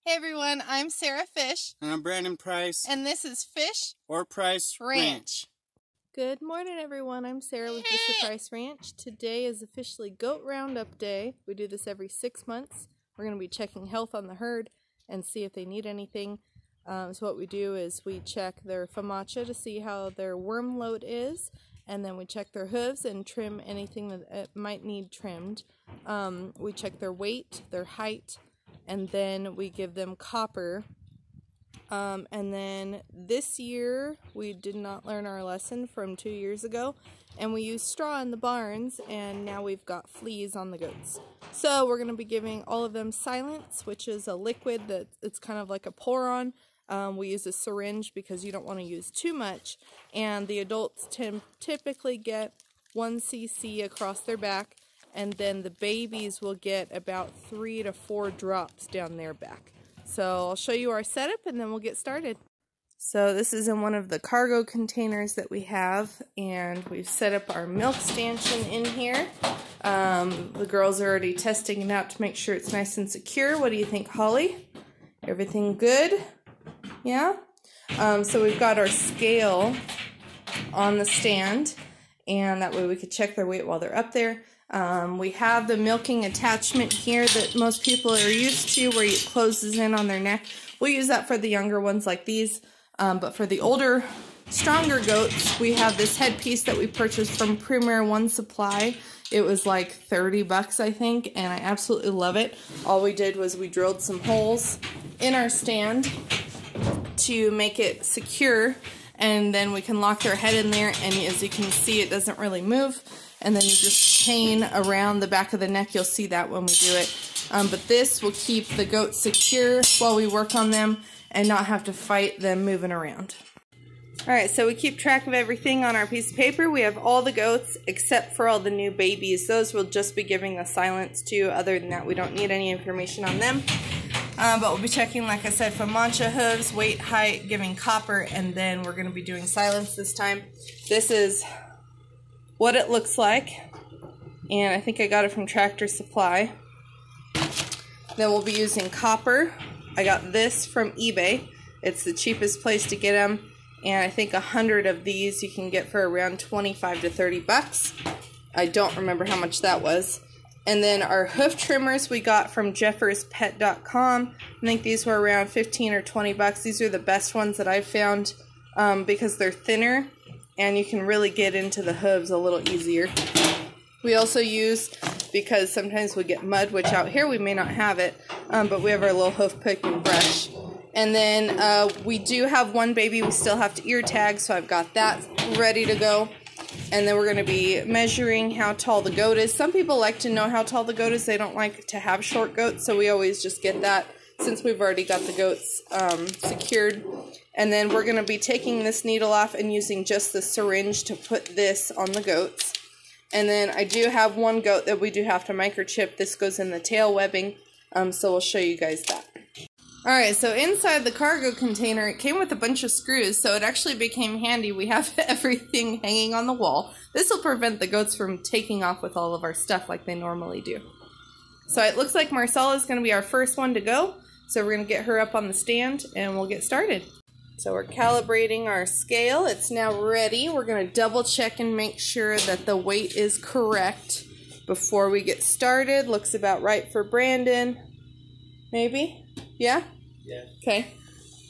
Hey everyone, I'm Sarah Fish. And I'm Brandon Price. And this is Fish or Price Ranch. Good morning everyone, I'm Sarah with Fish or Price Ranch. Today is officially Goat Roundup Day. We do this every 6 months. We're going to be checking health on the herd and see if they need anything. So what we do is we check their FAMACHA to see how their worm load is. And then we check their hooves and trim anything that might need trimmed. We check their weight, their height, and then we give them copper. And then this year we did not learn our lesson from 2 years ago, and we used straw in the barns, and now we've got fleas on the goats. So we're going to be giving all of them Silence, which is a liquid that it's kind of like a pour-on. We use a syringe because you don't want to use too much, and the adults typically get 1 cc across their back, and then the babies will get about 3 to 4 drops down their back. So I'll show you our setup and then we'll get started. So this is in one of the cargo containers that we have, and we've set up our milk stanchion in here. The girls are already testing it out to make sure it's nice and secure. What do you think, Holly? Everything good? Yeah? So we've got our scale on the stand, and that way we could check their weight while they're up there. We have the milking attachment here that most people are used to, where it closes in on their neck. We'll use that for the younger ones like these, but for the older, stronger goats, we have this headpiece that we purchased from Premier One Supply. It was like 30 bucks, I think, and I absolutely love it. All we did was we drilled some holes in our stand to make it secure, and then we can lock their head in there, and as you can see, it doesn't really move. And then you just chain around the back of the neck. You'll see that when we do it. But this will keep the goats secure while we work on them and not have to fight them moving around. Alright, so we keep track of everything on our piece of paper. We have all the goats except for all the new babies. Those we'll just be giving the Silence to. Other than that, we don't need any information on them. But we'll be checking, like I said, FAMACHA, hooves, weight, height, giving copper, and then we're going to be doing Silence this time. This is what it looks like, and I think I got it from Tractor Supply. Then we'll be using copper. I got this from eBay. It's the cheapest place to get them, and I think 100 of these you can get for around 25 to 30 bucks. I don't remember how much that was. And then our hoof trimmers we got from jefferspet.com. I think these were around 15 or 20 bucks. These are the best ones that I've found because they're thinner, and you can really get into the hooves a little easier. We also use, because sometimes we get mud, which out here we may not have it, but we have our little hoof pick and brush. And then we do have one baby we still have to ear tag, so I've got that ready to go. And then we're going to be measuring how tall the goat is. Some people like to know how tall the goat is. They don't like to have short goats, so we always just get that since we've already got the goats secured. And then we're going to be taking this needle off and using just the syringe to put this on the goats. And then I do have one goat that we do have to microchip. This goes in the tail webbing, so we'll show you guys that. Alright, so inside the cargo container, it came with a bunch of screws, so it actually became handy. We have everything hanging on the wall. This will prevent the goats from taking off with all of our stuff like they normally do. So it looks like Marcella is going to be our first one to go. So we're going to get her up on the stand and we'll get started. So we're calibrating our scale. It's now ready. We're going to double check and make sure that the weight is correct before we get started. Looks about right for Brandon. Maybe? Yeah? Yeah. Okay.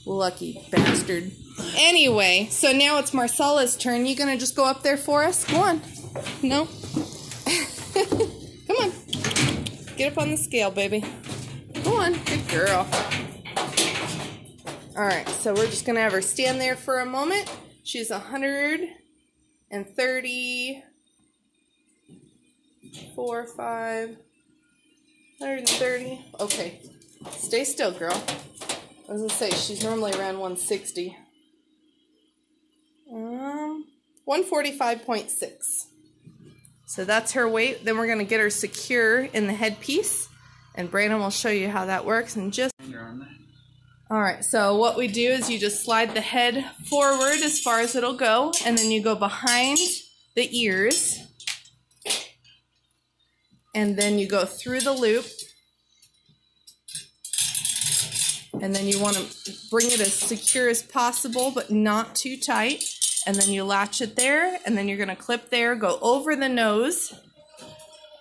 Lucky bastard. Anyway, so now it's Marcella's turn. You going to just go up there for us? Go on. No? Come on. Get up on the scale, baby. Go on. Good girl. Alright, so we're just going to have her stand there for a moment. She's 134, 5, 130. Okay. Stay still, girl. I was going to say, she's normally around 160. 145.6. So that's her weight. Then we're going to get her secure in the headpiece. And Brandon will show you how that works in just... Alright, so what we do is you just slide the head forward as far as it'll go, and then you go behind the ears, and then you go through the loop, And then you want to bring it as secure as possible, but not too tight. And then you latch it there, and then you're going to clip there, go over the nose,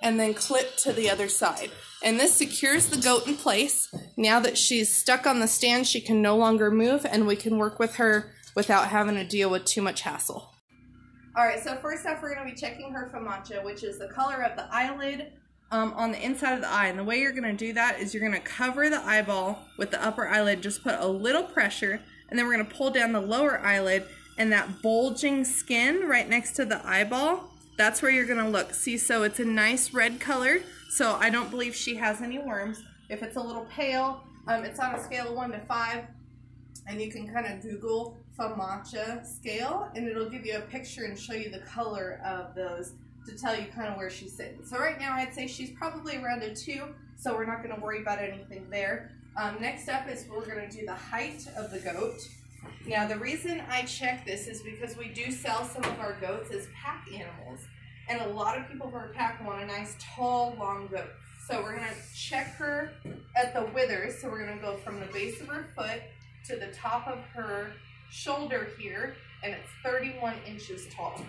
and then clip to the other side. And this secures the goat in place. Now that she's stuck on the stand, she can no longer move, and we can work with her without having to deal with too much hassle. Alright, so first off, we're going to be checking her FAMACHA, which is the color of the eyelid on the inside of the eye. And the way you're going to do that is you're going to cover the eyeball with the upper eyelid, just put a little pressure, and then we're going to pull down the lower eyelid, and that bulging skin right next to the eyeball, that's where you're going to look. See, so it's a nice red color, so I don't believe she has any worms. If it's a little pale, it's on a scale of 1 to 5, and you can kind of Google FAMACHA scale, and it'll give you a picture and show you the color of those to tell you kind of where she's sitting. So right now I'd say she's probably around a 2, so we're not going to worry about anything there. Next up is we're going to do the height of the goat. Now the reason I check this is because we do sell some of our goats as pack animals, and a lot of people for a pack want a nice tall long goat. So we're going to check her at the withers. So we're going to go from the base of her foot to the top of her shoulder here, and it's 31 inches tall.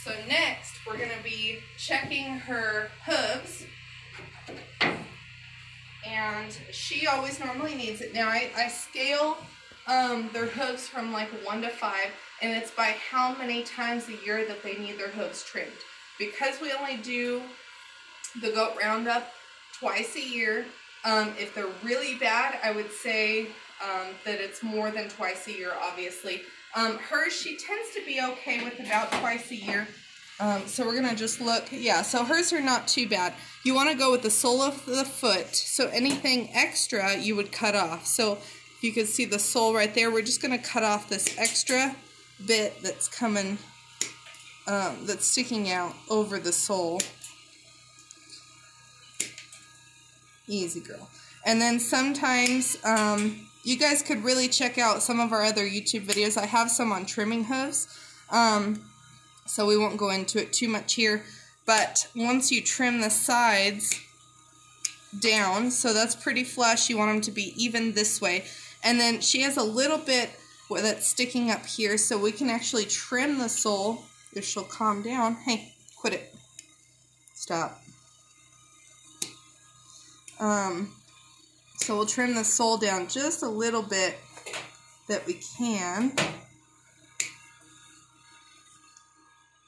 So next we're going to be checking her hooves. And she always normally needs it. Now I scale their hooves from like 1 to 5, and it's by how many times a year that they need their hooves trimmed. Because we only do the goat roundup twice a year, if they're really bad, I would say that it's more than twice a year, obviously. Hers, she tends to be okay with about twice a year. So we're going to just look. Yeah, so hers are not too bad. You want to go with the sole of the foot, so anything extra you would cut off. So if you can see the sole right there, we're just going to cut off this extra bit that's coming, that's sticking out over the sole. Easy, girl. And then sometimes, you guys could really check out some of our other YouTube videos. I have some on trimming hooves. So we won't go into it too much here, but once you trim the sides down, so that's pretty flush, you want them to be even this way, and then she has a little bit that's sticking up here, so we can actually trim the sole if she'll calm down. Hey, quit it. Stop. So we'll trim the sole down just a little bit that we can.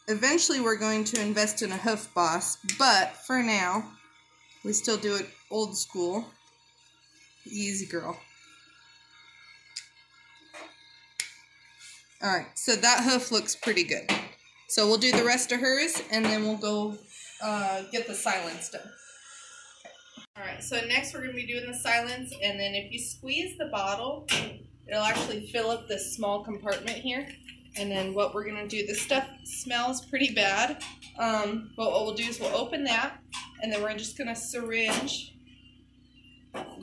Eventually we're going to invest in a hoof boss, but for now, we still do it old school. Easy, girl. Alright, so that hoof looks pretty good. So we'll do the rest of hers, and then we'll go get the silence done. Alright, so next we're going to be doing the silence, and then if you squeeze the bottle, it'll actually fill up this small compartment here. And then what we're going to do, this stuff smells pretty bad, but what we'll do is we'll open that, and then we're just going to syringe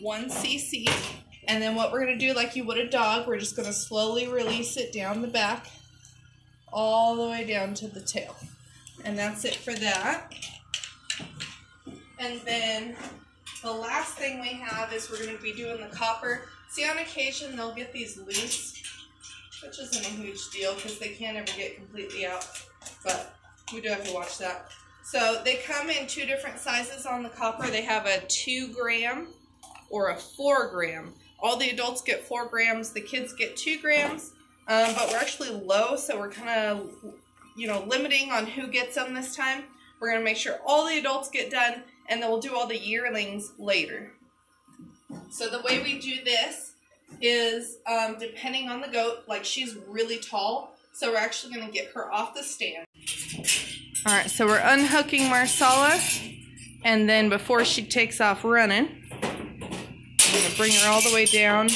1 cc, and then what we're going to do, like you would a dog, we're just going to slowly release it down the back, all the way down to the tail. And that's it for that. And then the last thing we have is we're going to be doing the copper. See, on occasion they'll get these loose, which isn't a huge deal because they can't ever get completely out, but we do have to watch that. So they come in 2 different sizes on the copper. They have a 2 gram or a 4 gram. All the adults get 4 grams, the kids get 2 grams, but we're actually low, so we're kind of, limiting on who gets them this time. We're going to make sure all the adults get done, and then we'll do all the yearlings later. So the way we do this is depending on the goat, like she's really tall, so we're actually going to get her off the stand. Alright, so we're unhooking Marsala, and then before she takes off running, I'm going to bring her all the way down.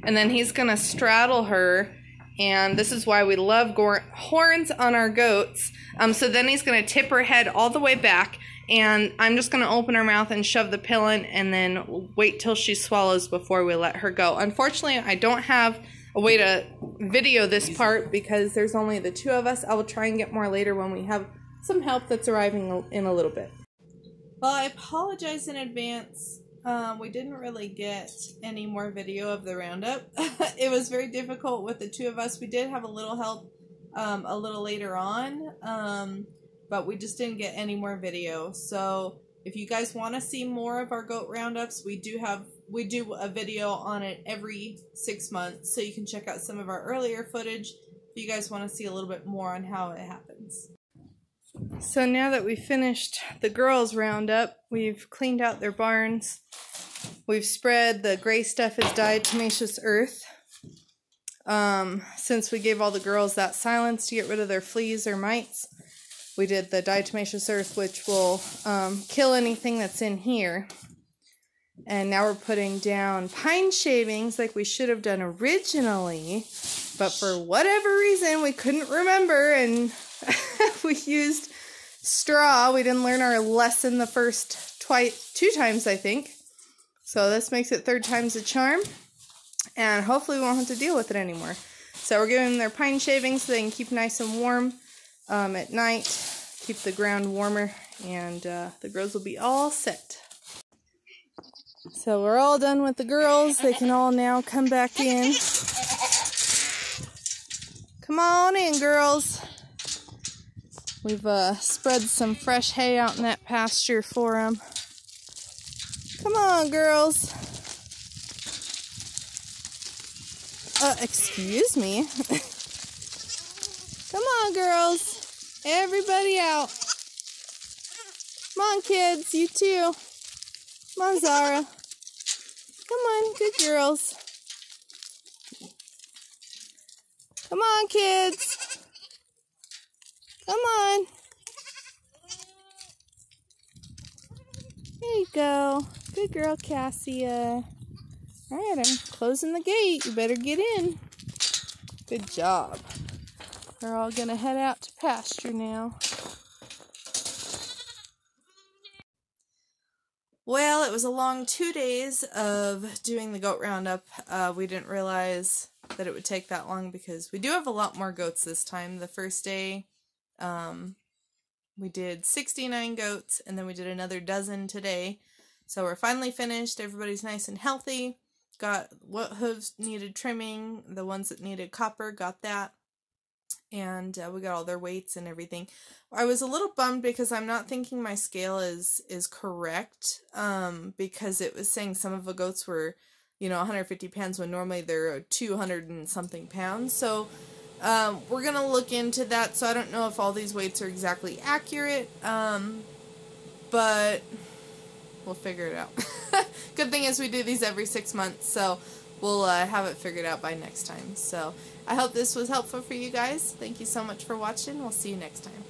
And then he's going to straddle her, and this is why we love horns on our goats. So then he's going to tip her head all the way back, and I'm just going to open her mouth and shove the pill in, and then wait till she swallows before we let her go. Unfortunately, I don't have a way to video this part because there's only the 2 of us. I will try and get more later when we have some help that's arriving in a little bit. Well, I apologize in advance. We didn't really get any more video of the roundup. It was very difficult with the two of us. We did have a little help a little later on, but we just didn't get any more video. So if you guys want to see more of our goat roundups, we do a video on it every 6 months, so you can check out some of our earlier footage if you guys want to see a little bit more on how it happens. So now that we've finished the girls' roundup, we've cleaned out their barns. We've spread the gray stuff as diatomaceous earth. Since we gave all the girls that silence to get rid of their fleas or mites, we did the diatomaceous earth, which will kill anything that's in here. And now we're putting down pine shavings like we should have done originally, but for whatever reason we couldn't remember and we used straw. We didn't learn our lesson the first two times, I think. So this makes it 3rd time's a charm, and hopefully we won't have to deal with it anymore. So we're giving them their pine shavings so they can keep nice and warm at night, keep the ground warmer, and the girls will be all set. So we're all done with the girls. They can all now come back in. Come on in, girls. We've spread some fresh hay out in that pasture for them. Come on, girls. Excuse me. Come on, girls. Everybody out. Come on, kids. You too. Come on, Zara. Come on, good girls. Come on, kids. Come on. There you go. Good girl, Cassia. Alright, I'm closing the gate. You better get in. Good job. We're all gonna head out to pasture now. Well, it was a long 2 days of doing the goat roundup. We didn't realize that it would take that long because we do have a lot more goats this time. The first day, we did 69 goats, and then we did another dozen today. So we're finally finished. Everybody's nice and healthy. Got what hooves needed trimming. The ones that needed copper, got that. And we got all their weights and everything. I was a little bummed because I'm not thinking my scale is correct, because it was saying some of the goats were, 150 pounds when normally they're 200 and something pounds. So we're gonna look into that. So I don't know if all these weights are exactly accurate, but we'll figure it out. Good thing is we do these every 6 months, so we'll have it figured out by next time. So I hope this was helpful for you guys. Thank you so much for watching. We'll see you next time.